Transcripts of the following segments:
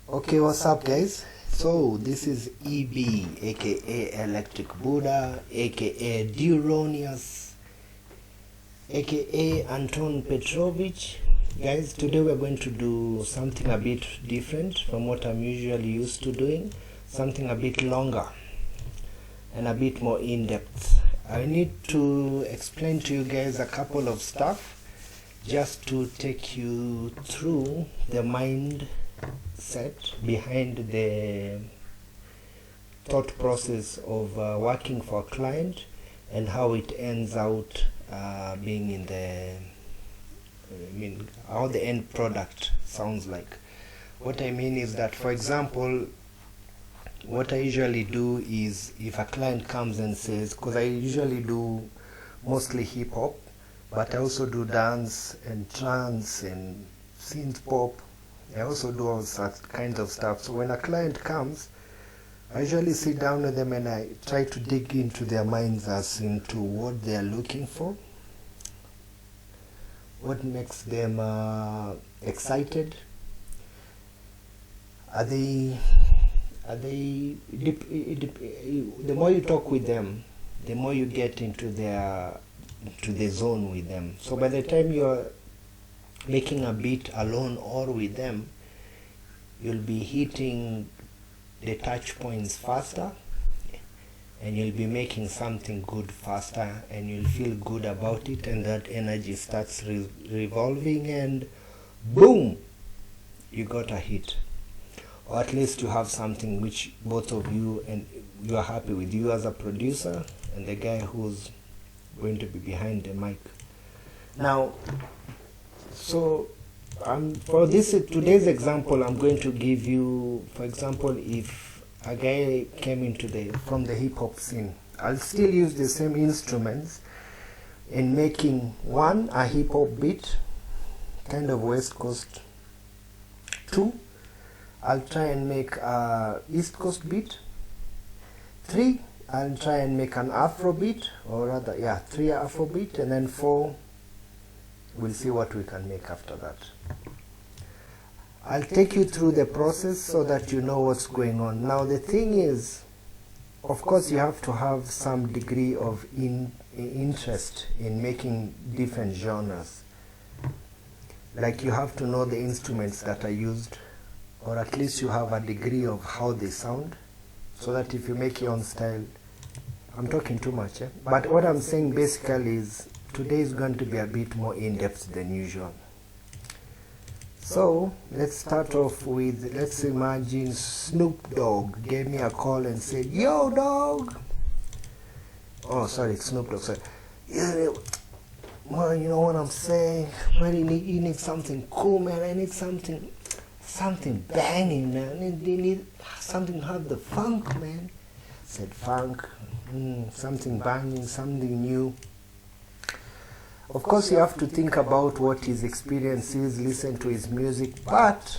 Okay, what's up guys? So this is EB aka Electric Buddha aka Duronius aka Anton Petrovich. Guys, today we're going to do something a bit different from what I'm usually used to doing, something a bit longer and a bit more in-depth. I need to explain to you guys a couple of stuff just to take you through the mindset behind the thought process of working for a client and how it ends out being in the how the end product sounds like. What I mean is that, for example, what I usually do is, if a client comes and says, because I usually do mostly hip hop, but I also do dance and trance and synth pop. I also do all sorts kinds of stuff. So when a client comes, I usually sit down with them and I try to dig into their minds as into what they are looking for, what makes them excited. The more you talk with them, the more you get into the zone with them. So by the time you're making a beat alone or with them, you'll be hitting the touch points faster and you'll be making something good faster and you'll feel good about it, and that energy starts revolving and boom, you got a hit. Or at least you have something which both of you and you are happy with, you as a producer and the guy who's going to be behind the mic. Now, so for this today's example, I'm going to give you, for example, if a guy came from the hip hop scene, I'll still use the same instruments in making one, a hip hop beat, kind of West Coast. Two, I'll try and make a East Coast beat. Three, I'll try and make an Afro beat, or rather, three Afro beat, and then four, we'll see what we can make after that. I'll take you through the process so that you know what's going on. Now the thing is, of course you have to have some degree of interest in making different genres. Like you have to know the instruments that are used, or at least you have a degree of how they sound, so that if you make your own style, I'm talking too much, but what I'm saying basically is today is going to be a bit more in-depth than usual. So let's start off with, let's imagine Snoop Dogg gave me a call and said, "Yo dog," oh sorry, Snoop Dogg said, "Yeah, man, you know what I'm saying, man, you need something cool, man. I need something banging, man. They need something to have the funk, man." I said, "Funk, something banging, something new." Of course you have to think about what his experience is, listen to his music, but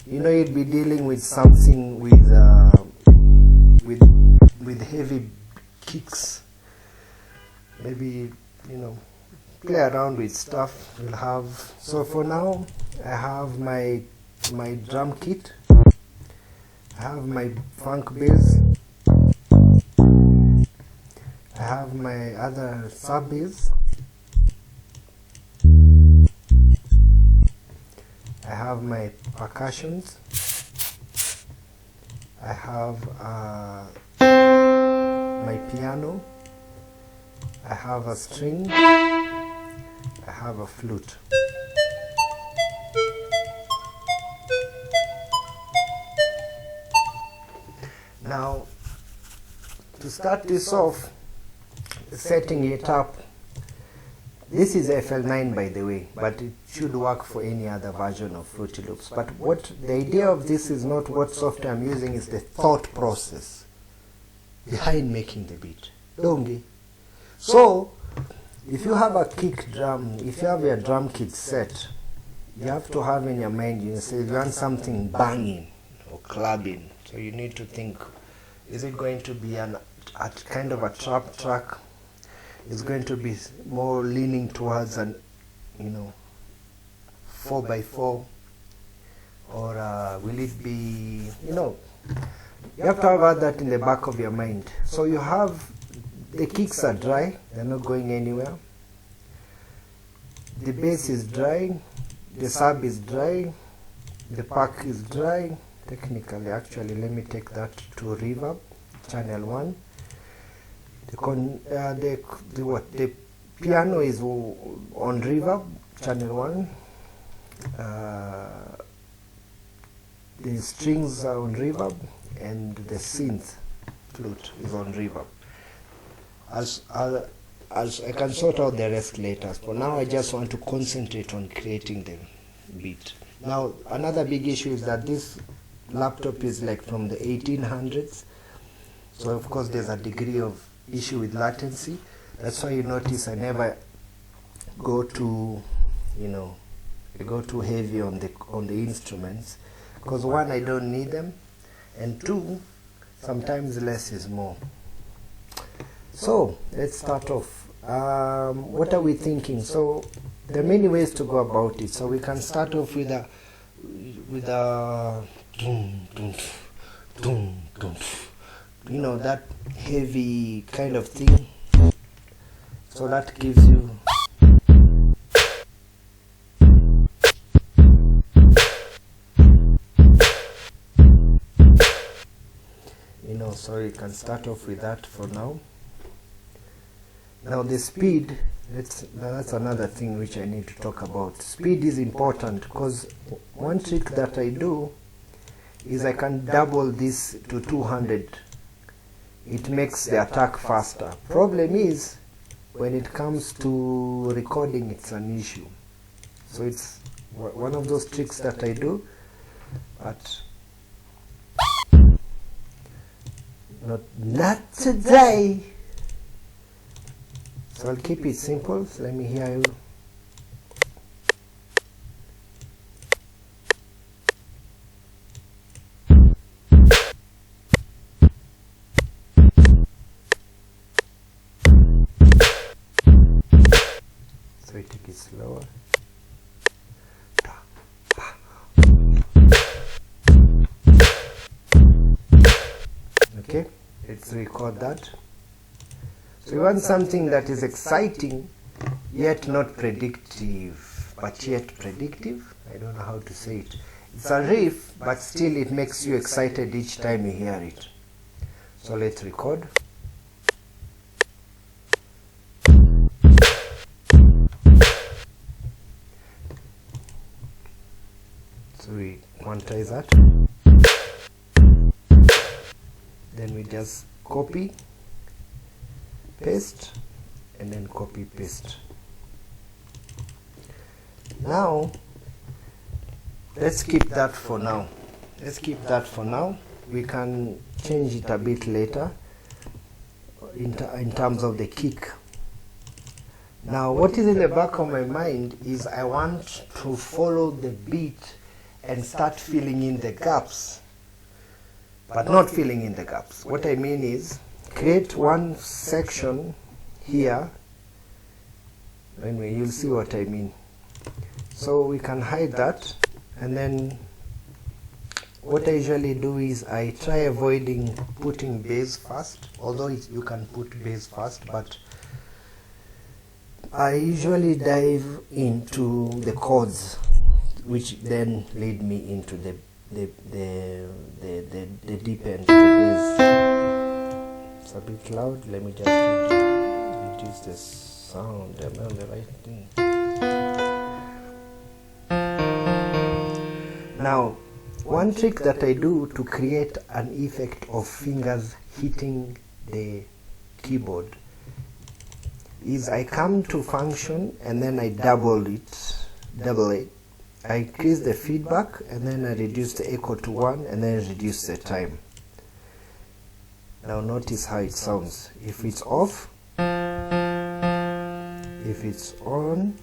you know, you'd be dealing with something with heavy kicks. Maybe, you know, play around with stuff. We'll have, so for now I have my drum kit, I have my funk bass, I have my other sub bass, I have my percussions, I have my piano, I have a string, I have a flute. Now, to start this off, setting it up, this is FL9 by the way, but it should work for any other version of Fruity Loops. But what the idea of this is not what software I'm using, is the thought process behind making the beat. Dongi. So, if you have a kick drum, if you have your drum kit set, you have to have in your mind, you say you want something banging or clubbing. So you need to think, is it going to be a kind of a trap track? Is going to be more leaning towards an, 4x4, or will it be, you have to have that in the back of your mind. So you have, the kicks are dry, they're not going anywhere. The bass is dry, the sub is dry, the pack is dry. Technically, actually, let me take that to reverb, channel 1. The piano is on reverb, channel 1. The strings are on reverb, and the synth flute is on reverb. As I can sort out the rest later. For now, I just want to concentrate on creating the beat. Now, another big issue is that this laptop is like from the 1800s. So of course there's a degree of issue with latency. That's why you notice I never go too, I go too heavy on the instruments, because one, I don't need them, and two, sometimes less is more. So let's start off. What are we thinking? So there are many ways to go about it. So we can start off with a that heavy kind of thing. So that gives you so you can start off with that for now. Now the speed, that's another thing which I need to talk about. Speed is important, because one trick that I do is I can double this to 200. It makes the attack faster. Problem is, when it comes to recording, it's an issue. So it's one of those tricks that I do, but not today. So I'll keep it simple. So let me hear you. So I take it slower. Okay, let's record that. So we want something that is exciting, yet not predictive, but yet predictive. I don't know how to say it. It's a riff, but still it makes you excited each time you hear it. So let's record. So we quantize that. Then we just copy, paste, and then copy, paste. Now let's keep that for now. We can change it a bit later in terms of the kick. Now what is in the back of my mind is I want to follow the beat and start filling in the gaps, but not filling in the gaps. What I mean is, create one section here. Anyway, you'll see what I mean. So we can hide that, and then what I usually do is I try avoiding putting bass first, although you can put bass first, but I usually dive into the chords, which then lead me into the deep end of the bass. It's a bit loud. Let me just reduce the sound. Am I on the right thing? Now, one trick that I do to create an effect of fingers hitting the keyboard is I come to function and then I double it. I increase the feedback and then I reduce the echo to 1 and then reduce the time. Now notice how it sounds. If it's off, if it's on,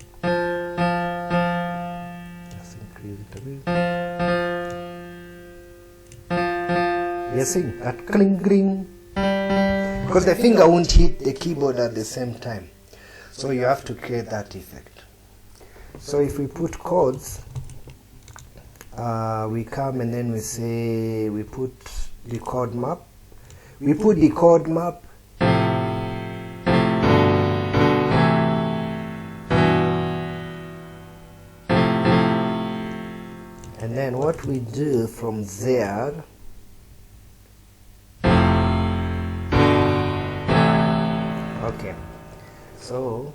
just increase it a bit. You see that cling cling, because the finger won't hit the keyboard at the same time. So you have to create that effect. So if we put chords, we come and then we say we put the chord map. We put the chord map. And then what we do from there, okay, so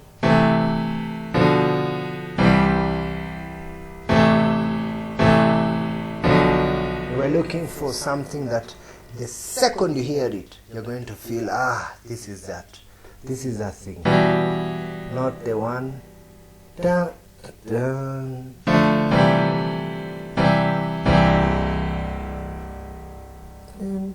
we're looking for something that the second you hear it, you're going to feel, this is that. This is that thing. Not the one. Dun, dun. Dun.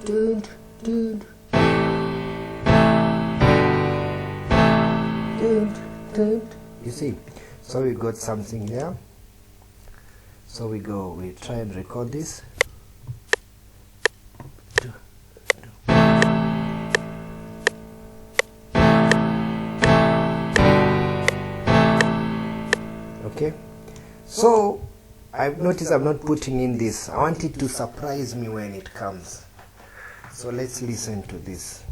Dun, dun. You see, so we got something there. So we try and record this. Okay, so I've noticed I'm not putting in this. I want it to surprise me when it comes. So let's listen to this.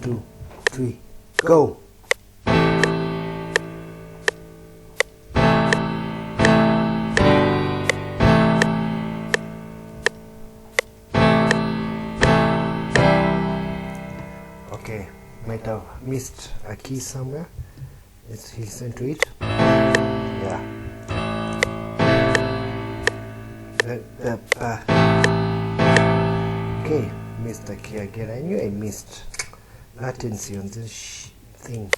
2, 3, go. Okay, might have missed a key somewhere. Let's listen to it. Yeah. Okay, missed a key again. I knew I missed latency on this thing.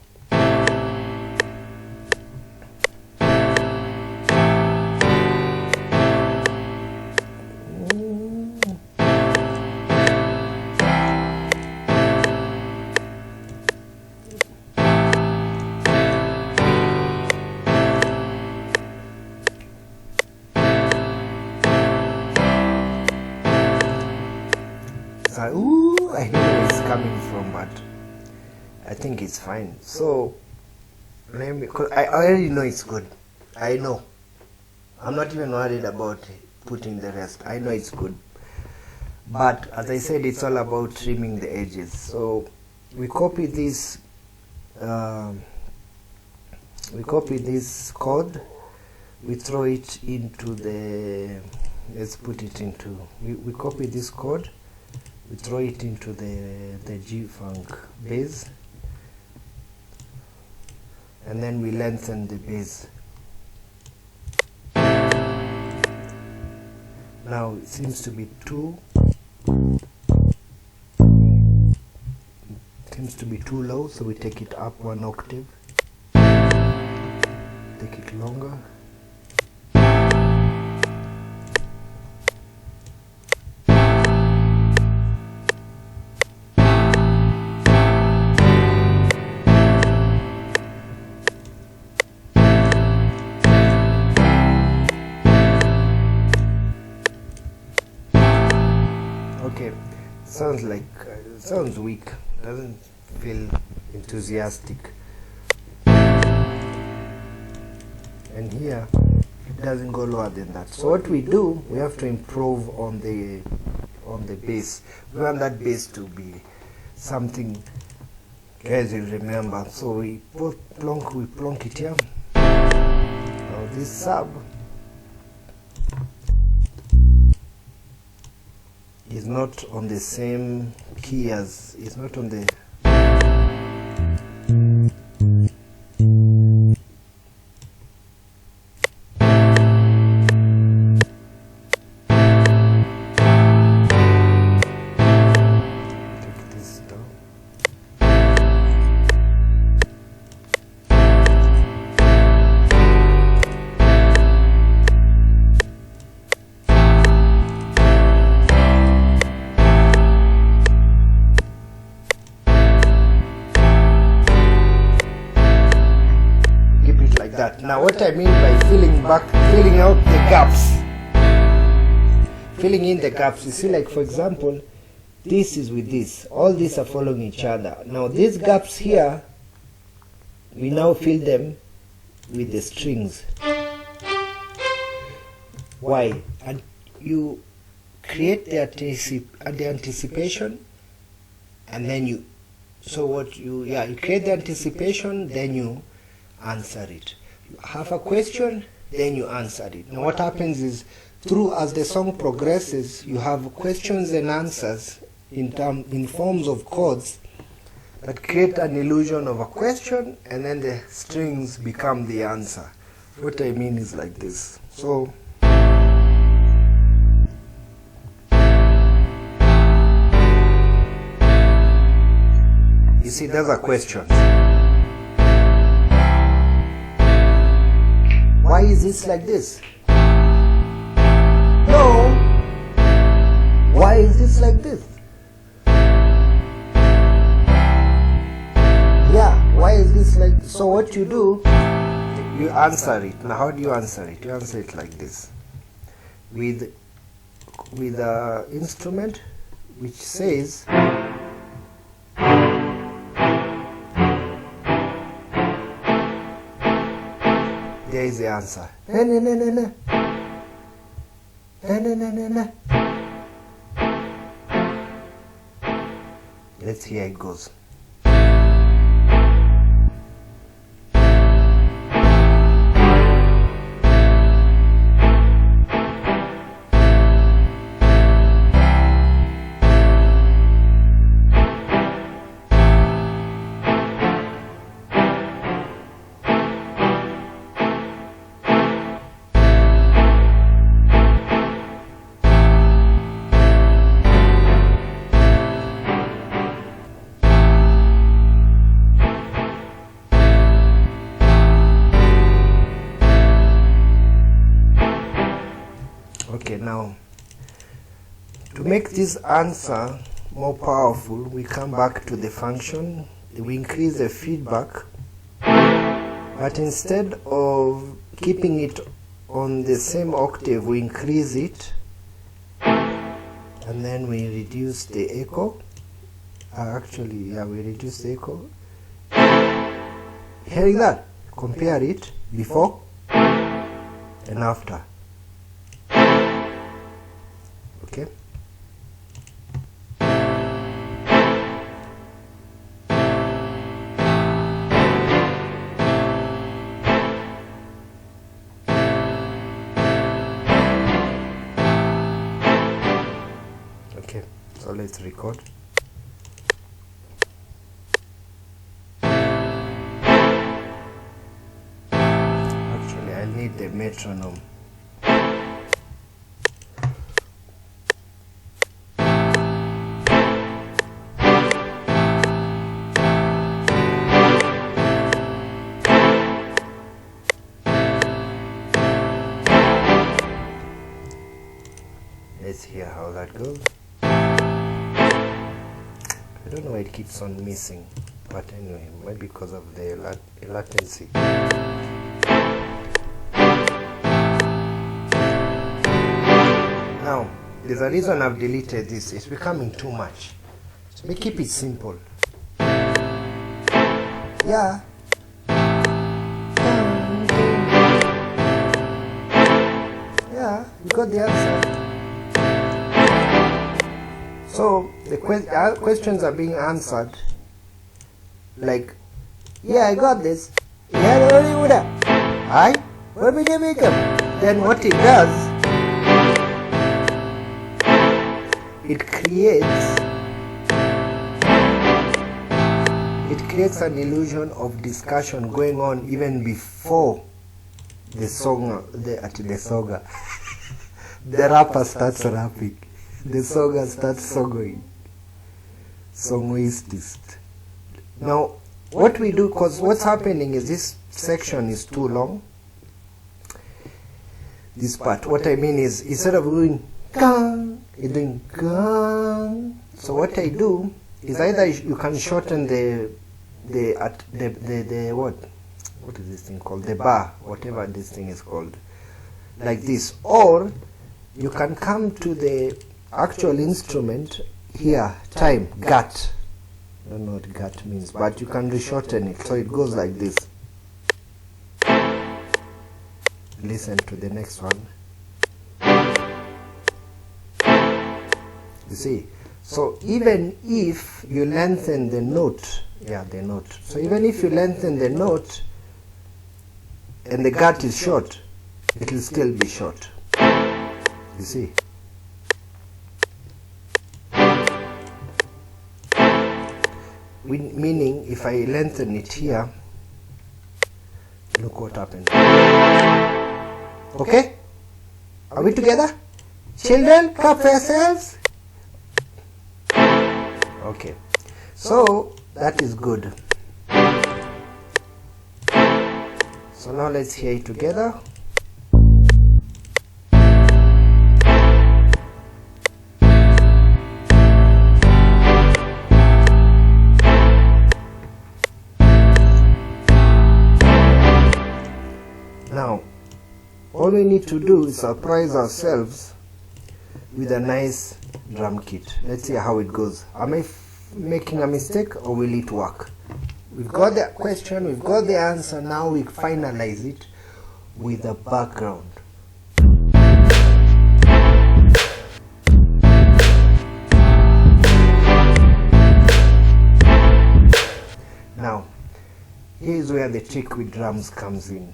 I know where it's coming from, but I think it's fine. So I already know it's good. I know. I'm not even worried about putting the rest. I know it's good. But as I said, it's all about trimming the edges. So we copy this. We copy this code. We throw it into the. Let's put it into. We copy this code. We throw it into the G-Funk bass, and then we lengthen the bass. Now it seems to be too low, so we take it up 1 octave, take it longer. Okay, sounds weak, doesn't feel enthusiastic. And here it doesn't go lower than that. So what we do, we have to improve on the bass. We want that bass to be something guys will remember. So we plonk it here. Now this sub is not on the same key as, it's not on the take this down. That. Now what I mean by filling out the gaps, filling in the gaps, you see, like for example, this is with this. All these are following each other. Now these gaps here, we now fill them with the strings. Why? And you create the anticipation, and then you create the anticipation, then you answer it. You have a question, then you answer it. Now what happens is, as the song progresses, you have questions and answers in forms of chords that create an illusion of a question, and then the strings become the answer. What I mean is like this. So you see, there's a question. Why is this like this? No. Why is this like this? Yeah, why is this like this? So what you do, you answer it. Now how do you answer it? You answer it like this. With an instrument which says, there is the answer. Na, na, na, na, na. Na, na, na, na, na. Let's hear it goes. Okay, now to make this answer more powerful, we come back to the function. We increase the feedback, but instead of keeping it on the same octave, we increase it, and then we reduce the echo. We reduce the echo. Hearing that? Compare it before and after. Okay. Okay, so let's record. Actually, I need the metronome. Let's hear how that goes. I don't know why it keeps on missing, but anyway, maybe because of the latency. Now, there's a reason I've deleted this. It's becoming too much. So we keep it simple. Yeah. Yeah, you got the answer. So the questions are being answered like, yeah, I got this. Yeah, what did you make up? Then what it does, it creates an illusion of discussion going on even before the song, the rapper starts rapping. The songer starts songing. Songistist. Now, what we do, because what's happening is this section is too long. This part. What I mean is, instead of doing gang, you're doing gang. So what I do is either you can shorten the what is this thing called? The bar, whatever this thing is called, like this, or you can come to the actual instrument here, time, gut. I don't know what gut means, but you can reshorten it, so it goes like this. Listen to the next one. You see, so even if you lengthen the note, the note. So even if you lengthen the note and the gut is short, it will still be short. You see. Meaning, if I lengthen it here, look what happened. Okay? Are we together? Children, clap for yourselves. Okay. So, that is good. So now let's hear it together. Now, all we need to do is surprise ourselves with a nice drum kit. Let's see how it goes. Am I making a mistake, or will it work? We've got the question, we've got the answer, now we finalize it with a background. Now, here's where the trick with drums comes in.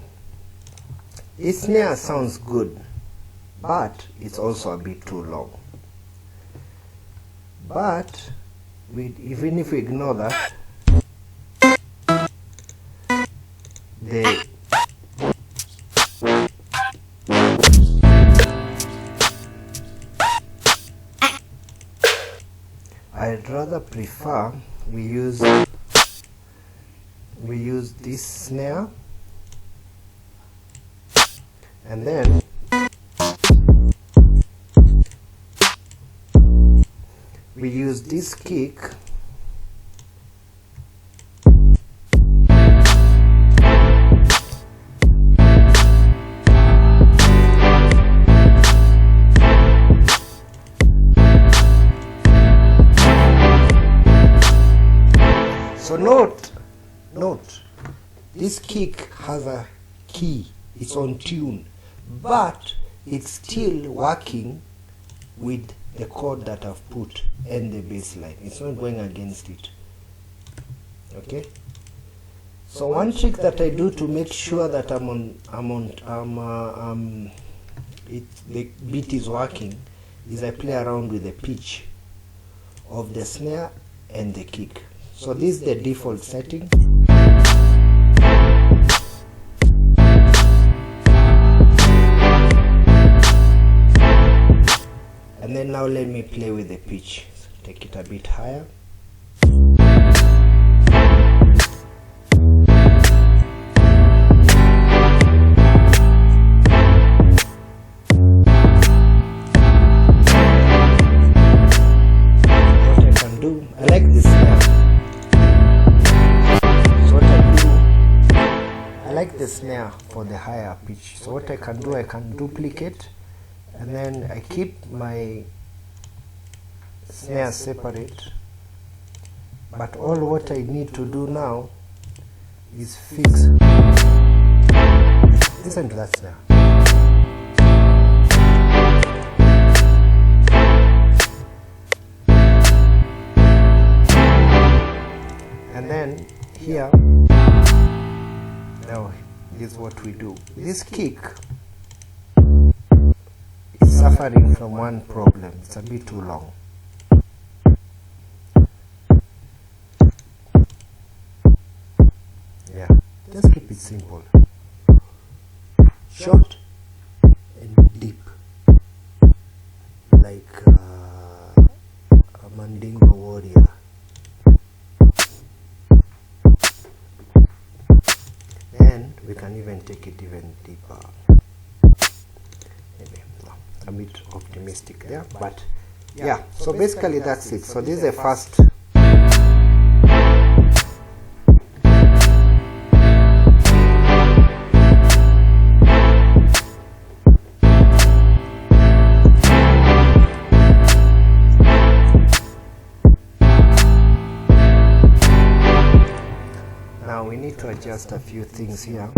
Its snare sounds good, but it's also a bit too long. But even if we ignore that, I'd rather prefer we use this snare, and then we use this kick so note, this kick has a key, it's on tune, but it's still working with the chord that I've put and the bass line. It's not going against it. Okay? So one trick that I do to make sure that the beat is working is I play around with the pitch of the snare and the kick. So this is the default setting. And then now let me play with the pitch. Take it a bit higher. What I can do, I like this snare. So what I do, I like the snare for the higher pitch. So what I can do, I can duplicate, and then I keep my snare separate, but all what I need to do now is fix. Listen to that snare. And then here, now this is what we do. This kick is suffering from one problem. It's a bit too long. Yeah, just keep it simple. Short and deep, like a Mandingo warrior. And we can even take it even deeper. Maybe no, a bit optimistic there, but yeah. So basically that's it. So this is the first. Now we need to adjust a few things here.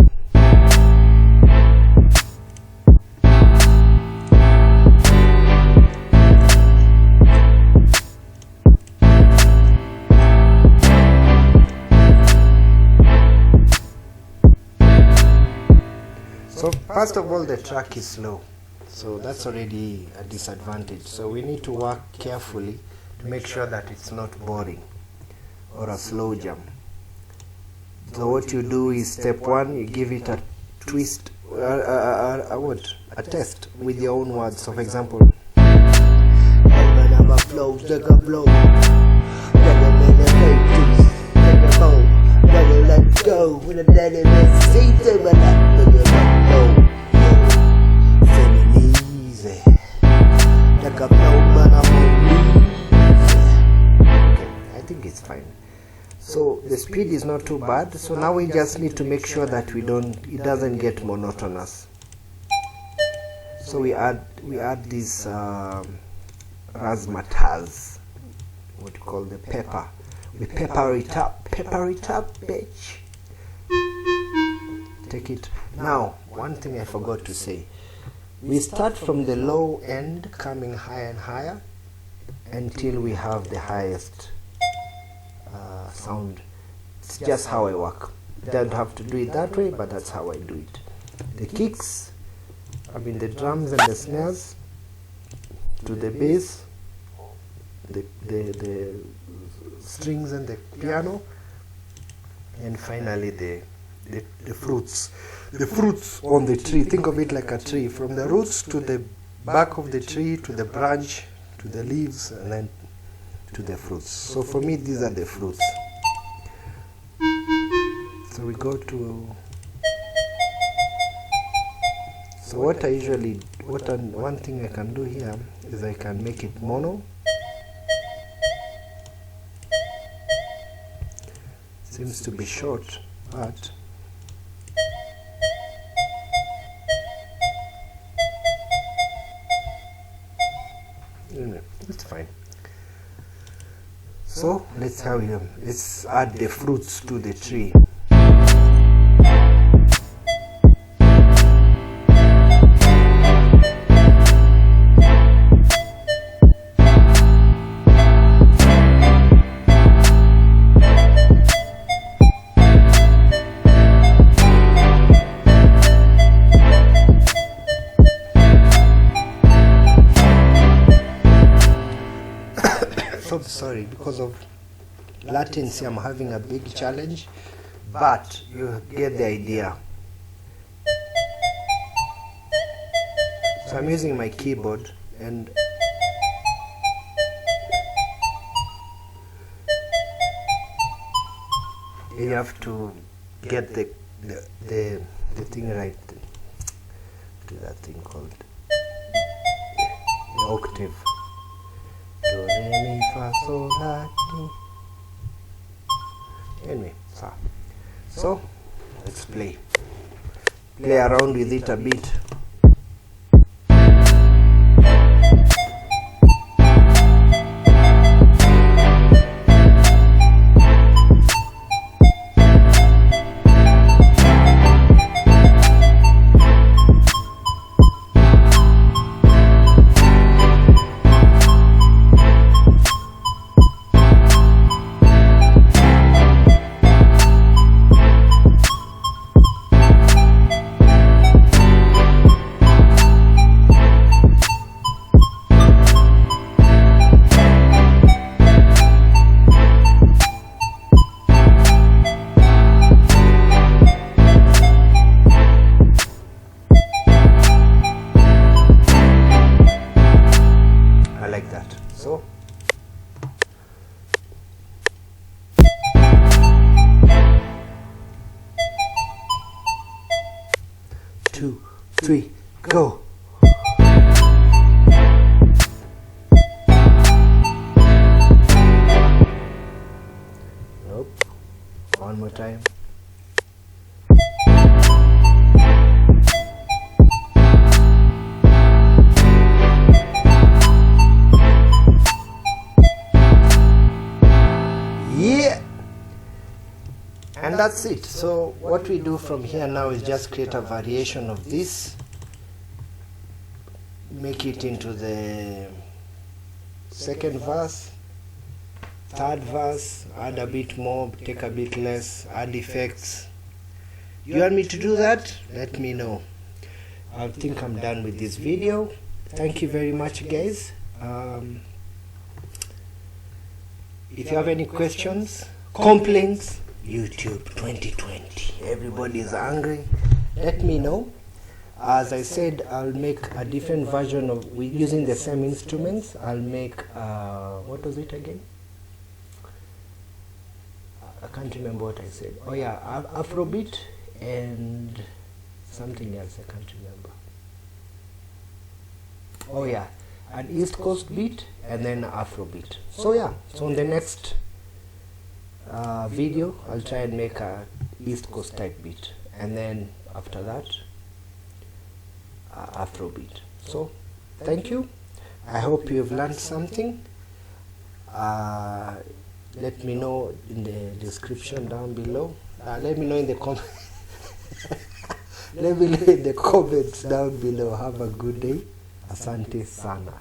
So first of all, the track is slow, so that's already a disadvantage. So we need to work carefully to make sure that it's not boring or a slow jam. So what you do is, step one, you give it a twist, a test with your own words. So for example, I think it's fine. So the speed is not too bad. So now we just need to make sure that it doesn't get monotonous. So we add this razzmatazz, what you call the pepper. We pepper it up, bitch. Take it. Now, one thing I forgot to say. We start from the low end, coming higher and higher until we have the highest sound. It's just how I work. You don't have to do it that way, but that's how I do it. The kicks, the drums and the snares, to the bass, the strings and the piano, and finally the fruits. The fruits on the tree. Think of it like a tree, from the roots to the back of the tree, to the branch, to the leaves, and then to the fruits. So for me, these are the fruits. So we go to. So what I usually, one thing I can do here is I can make it mono. Seems to be short, but it's fine. So let's add the fruits to the tree. So sorry, because of latency I'm having a big challenge, but you get the idea. So I'm using my keyboard, and you have to get the thing right, to that thing called the octave. Do, re, mi, fa, sol, la, ti. Anyway, so let's play around with it a bit. So two, three, go. Nope. One more time. And that's it. So what we do from here now is just create a variation of this, make it into the second verse, third verse, add a bit more, take a bit less, add effects. You want me to do that? Let me know. I think I'm done with this video. Thank you very much, guys. If you have any questions, complaints, YouTube 2020, everybody is angry, let me know. As I said, I'll make a different version of using the same instruments. I'll make what was it again? I can't remember what I said. Oh yeah, Afrobeat and something else, I can't remember. Oh yeah, an East Coast beat and then Afrobeat. So yeah, so on the next video I'll try and make a East Coast type beat, and then after that Afrobeat. So thank you. I hope you've learned something. Let me know in the description down below. Let me know in the let me know in the comments down below. Have a good day. Asante sana.